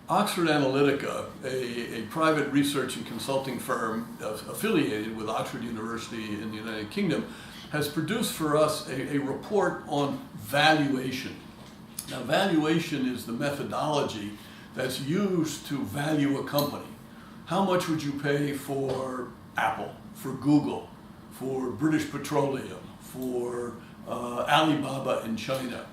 Oxford Analytica, a private research and consulting firm affiliated with Oxford University in the United Kingdom, has produced for us a report on valuation. Now, valuation is the methodology that's used to value a company. How much would you pay for Apple, for Google, for British Petroleum, for Alibaba in China?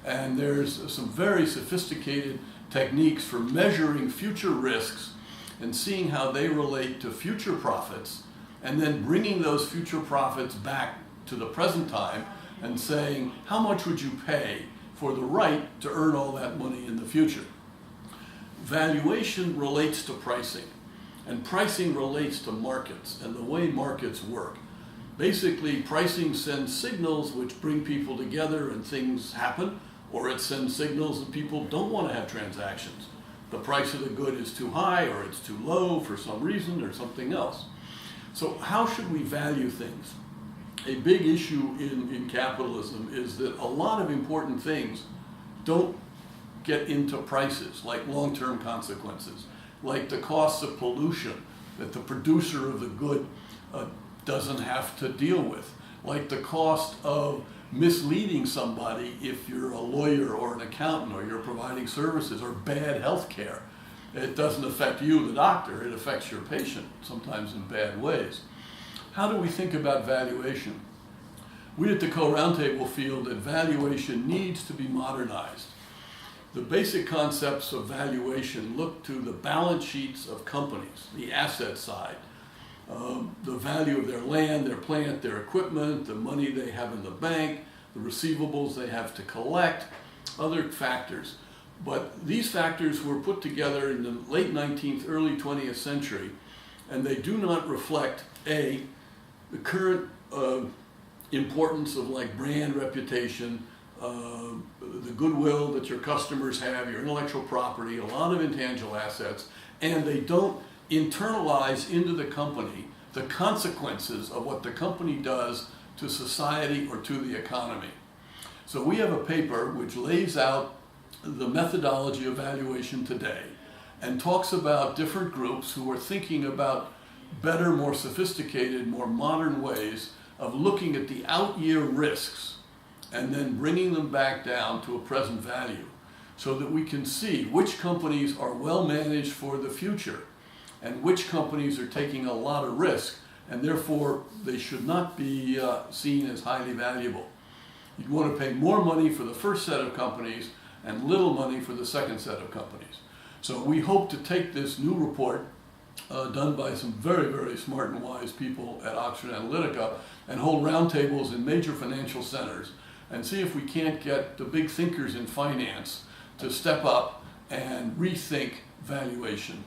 And there's some very sophisticated techniques for measuring future risks and seeing how they relate to future profits, and then bringing those future profits back to the present time and saying, how much would you pay for the right to earn all that money in the future? Valuation relates to pricing, and pricing relates to markets and the way markets work. Basically, pricing sends signals which bring people together and things happen, or it sends signals that people don't want to have transactions. The price of the good is too high, or it's too low for some reason, or something else. So how should we value things? A big issue in capitalism is that a lot of important things don't get into prices, like long-term consequences, like the costs of pollution that the producer of the good doesn't have to deal with, like the cost of misleading somebody if you're a lawyer or an accountant or you're providing services, or bad health care. It doesn't affect you, the doctor, it affects your patient, sometimes in bad ways. How do we think about valuation? We at the Co-Roundtable feel that valuation needs to be modernized. The basic concepts of valuation look to the balance sheets of companies, the asset side, the value of their land, their plant, their equipment, the money they have in the bank, the receivables they have to collect, other factors. But these factors were put together in the late 19th, early 20th century, and they do not reflect, A, the current importance of like brand reputation, the goodwill that your customers have, your intellectual property, a lot of intangible assets, and they don't internalize into the company the consequences of what the company does to society or to the economy. So we have a paper which lays out the methodology of valuation today and talks about different groups who are thinking about better, more sophisticated, more modern ways of looking at the out-year risks and then bringing them back down to a present value so that we can see which companies are well managed for the future and which companies are taking a lot of risk, and therefore they should not be seen as highly valuable. You'd want to pay more money for the first set of companies and little money for the second set of companies. So we hope to take this new report done by some very, very smart and wise people at Oxford Analytica and hold roundtables in major financial centers and see if we can't get the big thinkers in finance to step up and rethink valuation.